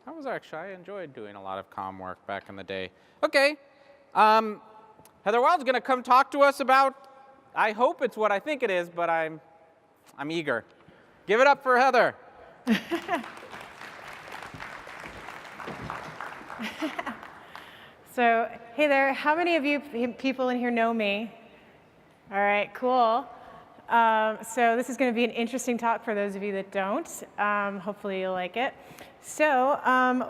I enjoyed doing a lot of comm work back in the day. Okay. Heather Wilde's going to come talk to us about, I hope it's what I think it is, but I'm eager. Give it up for Heather. So, hey there, how many of you people in here know me? All right, cool. So this is going to be an interesting talk for those of you that don't. Hopefully you'll like it. So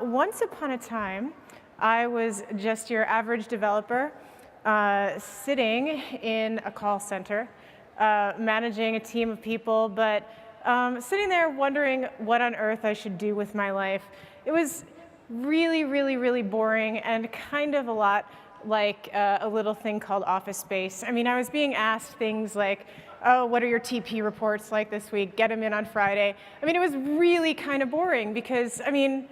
once upon a time, I was just your average developer sitting in a call center, managing a team of people, but sitting there wondering what on earth I should do with my life. It was really, really, really boring and kind of a lot like a little thing called Office Space. I mean, I was being asked things like, oh, what are your TP reports like this week? Get them in on Friday. I mean, it was really kind of boring because, I mean,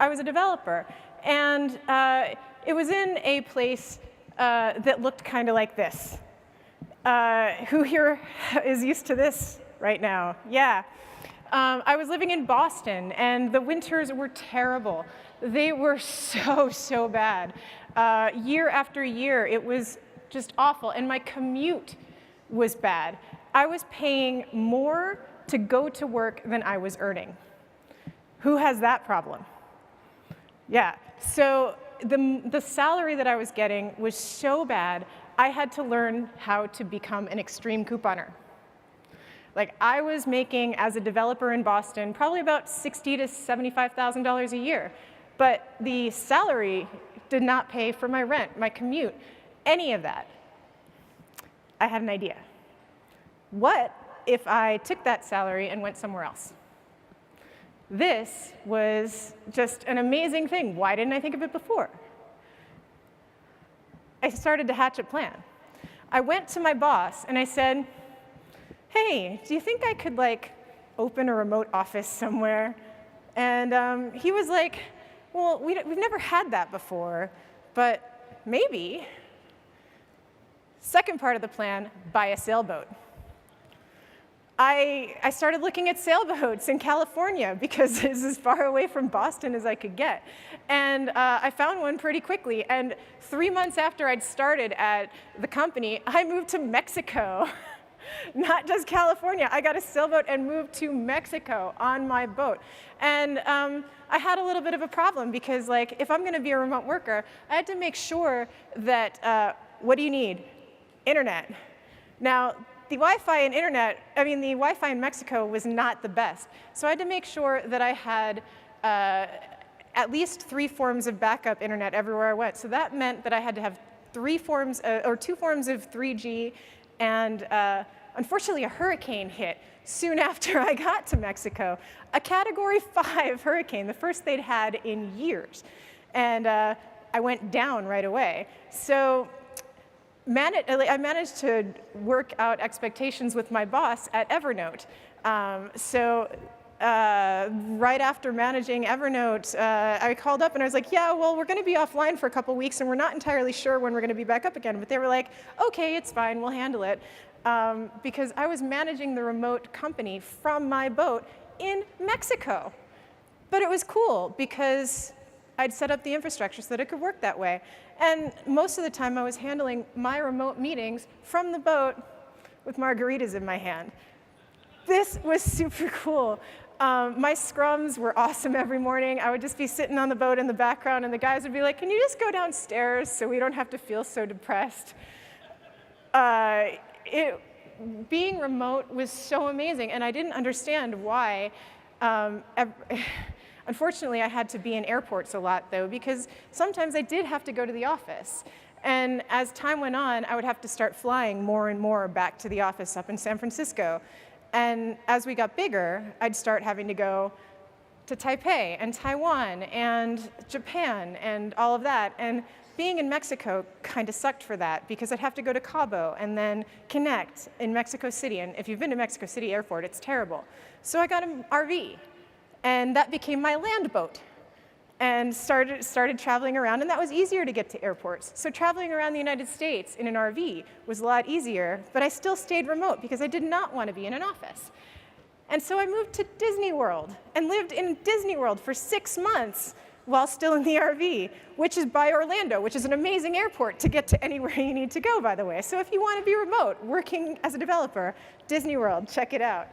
I was a developer. And it was in a place that looked kind of like this. Who here is used to this right now? Yeah. I was living in Boston, and the winters were terrible. They were so, so bad. Year after year, it was just awful. And my commute was bad. I was paying more to go to work than I was earning. Who has that problem? Yeah. So the salary that I was getting was so bad, I had to learn how to become an extreme couponer. Like, I was making, as a developer in Boston, probably about $60,000 to $75,000 a year. But the salary did not pay for my rent, my commute, any of that. I had an idea. What if I took that salary and went somewhere else? This was just an amazing thing. Why didn't I think of it before? I started to hatch a plan. I went to my boss and I said, hey, do you think I could open a remote office somewhere? And he was like, well, we've never had that before, but maybe. Second part of the plan, buy a sailboat. I started looking at sailboats in California because it's as far away from Boston as I could get. And I found one pretty quickly. And 3 months after I'd started at the company, I moved to Mexico. Not just California. I got a sailboat and moved to Mexico on my boat. And I had a little bit of a problem because, if I'm going to be a remote worker, I had to make sure that, what do you need? Internet. Now, the Wi-Fi in Mexico was not the best. So I had to make sure that I had at least 3 forms of backup internet everywhere I went. So that meant that I had to have 2 forms of 3G. And unfortunately, a hurricane hit soon after I got to Mexico. A Category 5 hurricane, the first they'd had in years. And I went down right away. So I managed to work out expectations with my boss at Evernote. Right after managing Evernote, I called up and I was like, yeah, well, we're going to be offline for a couple weeks, and we're not entirely sure when we're going to be back up again. But they were like, OK, it's fine, we'll handle it. Because I was managing the remote company from my boat in Mexico. But it was cool because I'd set up the infrastructure so that it could work that way. And most of the time, I was handling my remote meetings from the boat with margaritas in my hand. This was super cool. My scrums were awesome every morning. I would just be sitting on the boat in the background, and the guys would be like, can you just go downstairs so we don't have to feel so depressed? Being remote was so amazing, and I didn't understand why. Unfortunately, I had to be in airports a lot, though, because sometimes I did have to go to the office. And as time went on, I would have to start flying more and more back to the office up in San Francisco. And as we got bigger, I'd start having to go to Taipei and Taiwan and Japan and all of that. And being in Mexico kind of sucked for that, because I'd have to go to Cabo and then connect in Mexico City. And if you've been to Mexico City Airport, it's terrible. So I got an RV. And that became my land boat, and started traveling around. And that was easier to get to airports. So traveling around the United States in an RV was a lot easier. But I still stayed remote because I did not want to be in an office. And so I moved to Disney World and lived in Disney World for 6 months while still in the RV, which is by Orlando, which is an amazing airport to get to anywhere you need to go, by the way. So if you want to be remote, working as a developer, Disney World, check it out.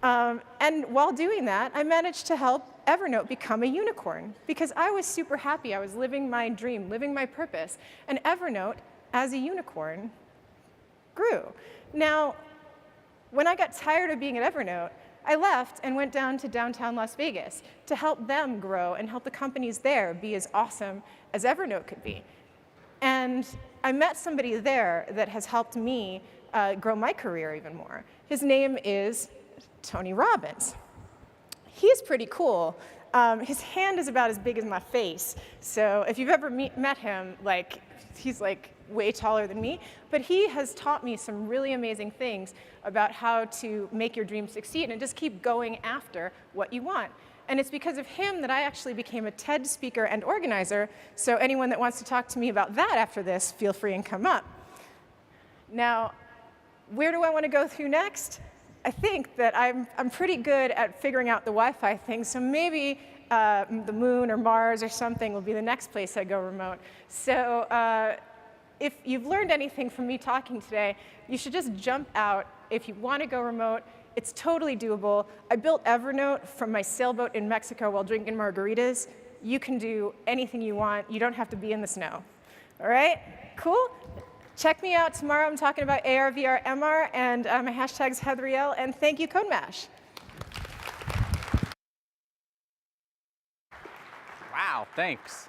And while doing that, I managed to help Evernote become a unicorn because I was super happy. I was living my dream, living my purpose. And Evernote, as a unicorn, grew. Now, when I got tired of being at Evernote, I left and went down to downtown Las Vegas to help them grow and help the companies there be as awesome as Evernote could be. And I met somebody there that has helped me grow my career even more. His name is Tony Robbins. He's pretty cool. His hand is about as big as my face. So if you've ever met him, he's way taller than me. But he has taught me some really amazing things about how to make your dreams succeed and just keep going after what you want. And it's because of him that I actually became a TED speaker and organizer. So anyone that wants to talk to me about that after this, feel free and come up. Now, where do I want to go through next? I think that I'm pretty good at figuring out the Wi-Fi thing, so maybe the moon or Mars or something will be the next place I go remote. So if you've learned anything from me talking today, you should just jump out. If you want to go remote, it's totally doable. I built Evernote from my sailboat in Mexico while drinking margaritas. You can do anything you want. You don't have to be in the snow. All right? Cool? Check me out tomorrow. I'm talking about AR, VR, MR, and my hashtag's Heathriel, and thank you, CodeMash. Wow, thanks.